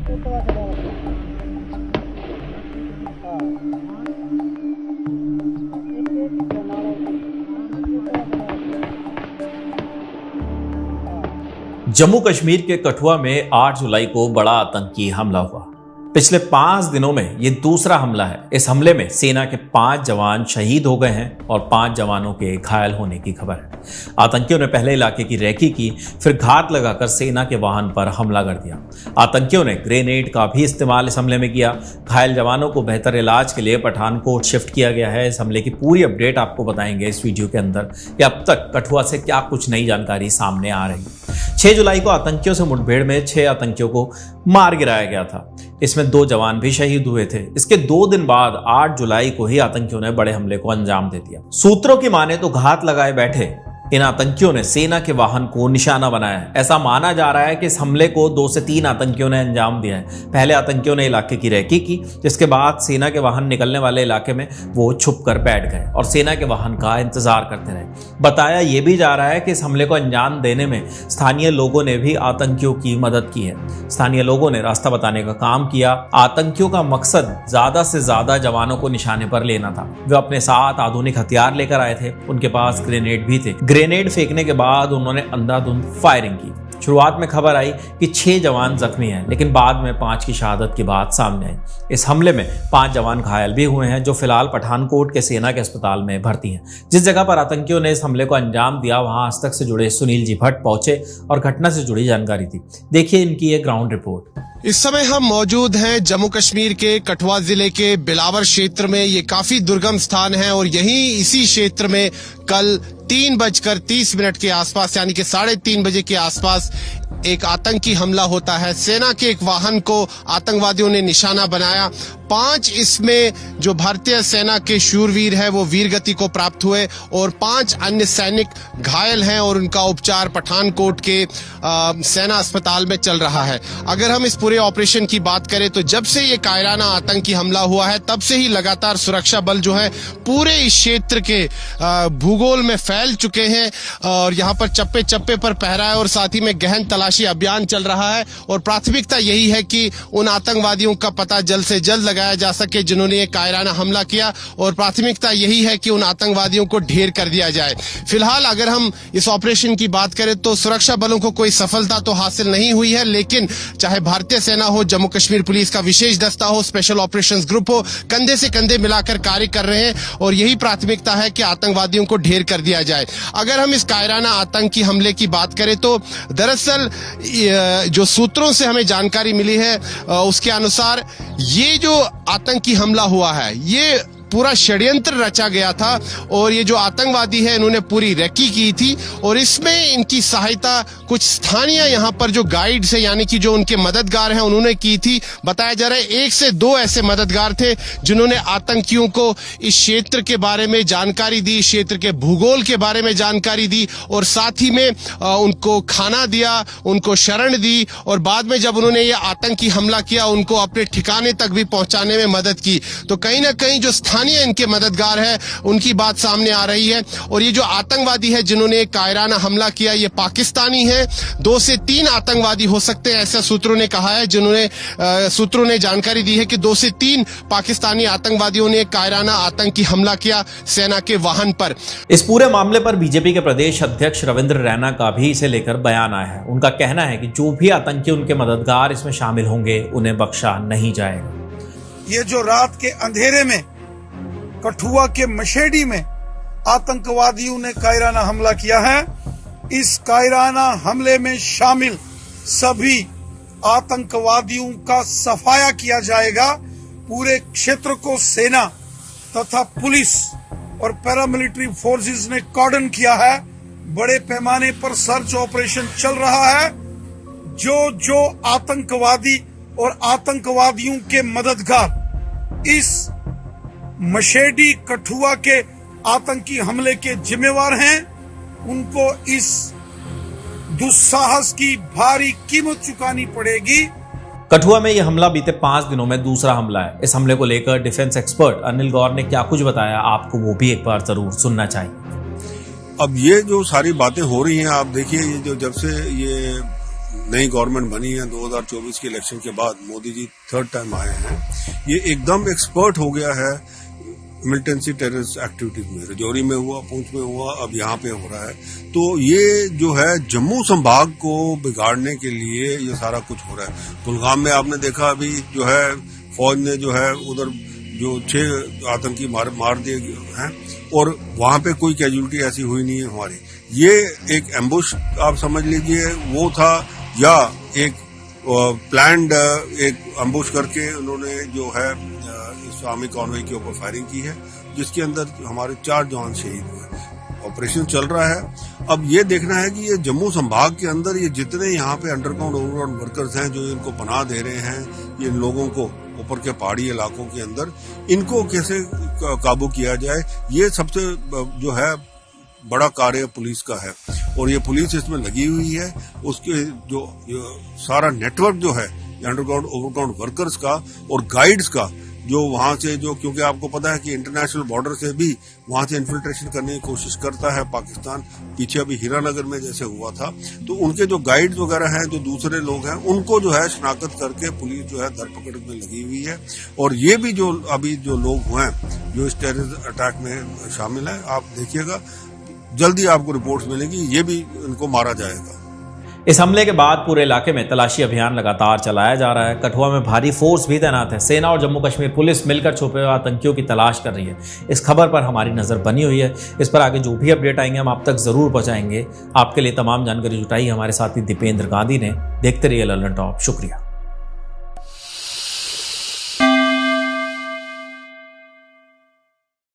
जम्मू कश्मीर के कठुआ में 8 जुलाई को बड़ा आतंकी हमला हुआ। पिछले 5 दिनों में यह दूसरा हमला है। इस हमले में सेना के 5 जवान शहीद हो गए हैं और 5 जवानों के घायल होने की खबर है। आतंकियों ने पहले इलाके की रेकी की, फिर घात लगाकर सेना के वाहन पर हमला कर दिया। आतंकियों ने ग्रेनेड का भी इस्तेमाल इस हमले में किया। घायल जवानों को बेहतर इलाज के लिए पठानकोट शिफ्ट किया गया है। इस हमले की पूरी अपडेट आपको बताएंगे इस वीडियो के अंदर कि अब तक कठुआ से क्या कुछ नई जानकारी सामने आ रही है। 6 जुलाई को आतंकियों से मुठभेड़ में 6 आतंकियों को मार गिराया गया था। इसमें 2 जवान भी शहीद हुए थे। इसके 2 दिन बाद 8 जुलाई को ही आतंकियों ने बड़े हमले को अंजाम दे दिया। सूत्रों की माने तो घात लगाए बैठे इन आतंकियों ने सेना के वाहन को निशाना बनाया है। ऐसा माना जा रहा है कि इस हमले को 2 से 3 आतंकियों ने अंजाम दिया है। पहले आतंकियों ने इलाके की रेकी की, जिसके बाद सेना के वाहन निकलने वाले इलाके में वो छुप कर बैठ गए और सेना के वाहन का इंतजार करते रहे। बताया यह भी जा रहा है कि इस हमले को अंजाम देने में स्थानीय लोगों ने भी आतंकियों की मदद की है। स्थानीय लोगों ने रास्ता बताने का काम किया। आतंकियों का मकसद ज्यादा से ज्यादा जवानों को निशाने पर लेना था। वे अपने साथ आधुनिक हथियार लेकर आए थे। उनके पास ग्रेनेड भी थे। ग्रेनेड फेंकने के बाद उन्होंने अंधाधुंध फायरिंग की। शुरुआत में खबर आई कि 6 जवान जख्मी हैं, लेकिन बाद में 5 की शहादत की बात सामने आई। इस हमले में 5 जवान घायल भी हुए हैं, जो फिलहाल पठानकोट के सेना के अस्पताल में भर्ती हैं। जिस जगह पर आतंकियों ने इस हमले को अंजाम दिया, वहां आज तक से जुड़े सुनील जी भट्ट पहुंचे और घटना से जुड़ी जानकारी दी। देखिए इनकी ये ग्राउंड रिपोर्ट। इस समय हम मौजूद हैं जम्मू कश्मीर के कठुआ जिले के बिलावर क्षेत्र में। ये काफी दुर्गम स्थान है और यहीं इसी क्षेत्र में कल 3:30 के आसपास, यानी कि 3:30 बजे के आसपास एक आतंकी हमला होता है। सेना के एक वाहन को आतंकवादियों ने निशाना बनाया। 5 इसमें जो भारतीय सेना के शूरवीर हैं वो वीरगति को प्राप्त हुए और 5 अन्य सैनिक घायल हैं और उनका उपचार पठानकोट के सेना अस्पताल में चल रहा है। अगर हम इस पूरे ऑपरेशन की बात करें तो जब से ये कायराना आतंकी हमला हुआ है, तब से ही लगातार सुरक्षा बल जो है पूरे इस क्षेत्र के भूगोल में फैल चुके हैं और यहाँ पर चप्पे चप्पे पर पहरा है और साथ ही में गहन तलाशी अभियान चल रहा है। और प्राथमिकता यही है कि उन आतंकवादियों का पता जल्द से जल्द लगाया जा सके जिन्होंने ये कायराना हमला किया, और प्राथमिकता यही है कि उन आतंकवादियों को ढेर कर दिया जाए। फिलहाल अगर हम इस ऑपरेशन की बात करें तो सुरक्षा बलों को कोई सफलता तो हासिल नहीं हुई है, लेकिन चाहे भारतीय सेना हो, जम्मू कश्मीर पुलिस का विशेष दस्ता हो, स्पेशल ऑपरेशंस ग्रुप हो, कंधे से कंधे मिलाकर कार्य कर रहे हैं और यही प्राथमिकता है कि आतंकवादियों को ढेर कर दिया जाए। अगर हम इस कायराना आतंकी हमले की बात करें तो दरअसल जो सूत्रों से हमें जानकारी मिली है उसके अनुसार ये जो आतंकी हमला हुआ है ये पूरा षड्यंत्र रचा गया था और ये जो आतंकवादी है इन्होंने पूरी रेकी की थी और इसमें इनकी सहायता कुछ स्थानीय यहाँ पर जो गाइड्स है, यानी कि जो उनके मददगार हैं, उन्होंने की थी। बताया जा रहा है 1 से 2 ऐसे मददगार थे जिन्होंने आतंकियों को इस क्षेत्र के बारे में जानकारी दी, क्षेत्र के भूगोल के बारे में जानकारी दी और साथ ही में उनको खाना दिया, उनको शरण दी और बाद में जब उन्होंने ये आतंकी हमला किया उनको अपने ठिकाने तक भी पहुंचाने में मदद की। तो कहीं ना कहीं जो स्थानीय इनके मददगार है उनकी बात सामने आ रही है और ये जो आतंकवादी है जिन्होंने कायराना हमला किया ये पाकिस्तानी है। 2 से 3 आतंकवादी हो सकते हैं, ऐसा सूत्रों ने कहा है। सूत्रों ने जानकारी दी है कि 2 से 3 पाकिस्तानी आतंकवादियों ने कायराना आतंकी हमला किया सेना के वाहन पर। इस पूरे मामले पर बीजेपी के प्रदेश अध्यक्ष रविंद्र रैना का भी इसे लेकर बयान आया है। उनका कहना है कि जो भी आतंकी उनके मददगार इसमें शामिल होंगे उन्हें बख्शा नहीं जाएगा। ये जो रात के अंधेरे में कठुआ के मशेडी में आतंकवादियों ने कायराना हमला किया है, इस कायराना हमले में शामिल सभी आतंकवादियों का सफाया किया जाएगा। पूरे क्षेत्र को सेना तथा पुलिस और पैरामिलिट्री फोर्सेस ने कॉर्डन किया है। बड़े पैमाने पर सर्च ऑपरेशन चल रहा है। जो आतंकवादी और आतंकवादियों के मददगार इस मशेडी कठुआ के आतंकी हमले के जिम्मेवार हैं, उनको इस दुस्साहस की भारी कीमत चुकानी पड़ेगी। कठुआ में यह हमला बीते 5 दिनों में दूसरा हमला है। इस हमले को लेकर डिफेंस एक्सपर्ट अनिल गौर ने क्या कुछ बताया, आपको वो भी एक बार जरूर सुनना चाहिए। अब ये जो सारी बातें हो रही हैं, आप देखिए ये जो जब से ये नई गवर्नमेंट बनी है 2024 के इलेक्शन के बाद, मोदी जी थर्ड टाइम आए हैं, ये एकदम एक्सपर्ट हो गया है मिलिटेंसी टेररिस्ट एक्टिविटीज में। रजौरी में हुआ, पुंछ में हुआ, अब यहाँ पे हो रहा है। तो ये जो है जम्मू संभाग को बिगाड़ने के लिए ये सारा कुछ हो रहा है। कुलगाम में आपने देखा अभी जो है फौज ने जो है उधर जो 6 आतंकी मार दिए हैं और वहां पे कोई कैजुअलिटी ऐसी हुई नहीं है हमारी। ये एक एम्बुश आप समझ लीजिए वो था, या एक प्लान्ड एक एम्बुश करके उन्होंने जो है इस्लामिक कॉन्वॉय के ऊपर फायरिंग की है, जिसके अंदर हमारे 4 जवान शहीद हुए। ऑपरेशन चल रहा है। अब ये देखना है कि ये जम्मू संभाग के अंदर ये जितने यहाँ पे अंडरग्राउंड ओवरग्राउंड वर्कर्स हैं जो इनको पनाह दे रहे हैं, ये लोगों को ऊपर के पहाड़ी इलाकों के अंदर, इनको कैसे काबू किया जाए, ये सबसे जो है बड़ा कार्य पुलिस का है। और ये पुलिस इसमें लगी हुई है। उसके जो सारा नेटवर्क जो है अंडरग्राउंड ओवरग्राउंड वर्कर्स का और गाइड्स का, जो वहां से जो, क्योंकि आपको पता है कि इंटरनेशनल बॉर्डर से भी वहां से इन्फिल्ट्रेशन करने की कोशिश करता है पाकिस्तान। पीछे अभी हीरानगर में जैसे हुआ था, तो उनके जो गाइड्स वगैरह हैं, जो दूसरे लोग हैं, उनको जो है शनाख्त करके पुलिस जो है धरपकड़ में लगी हुई है। और ये भी जो अभी जो लोग हुए हैं जो इस टेररिस्ट अटैक में शामिल हैं, आप देखिएगा जल्दी आपको रिपोर्ट्स मिलेगी, ये भी इनको मारा जाएगा। इस हमले के बाद पूरे इलाके में तलाशी अभियान लगातार चलाया जा रहा है। कठुआ में भारी फोर्स भी तैनात है। सेना और जम्मू कश्मीर पुलिस मिलकर छुपे हुए आतंकियों की तलाश कर रही है। इस खबर पर हमारी नजर बनी हुई है। इस पर आगे जो भी अपडेट आएंगे हम आप तक जरूर पहुंचाएंगे। आपके लिए तमाम जानकारी जुटाई हमारे साथी दीपेंद्र गांधी ने। देखते रहिए ललन टॉप। शुक्रिया।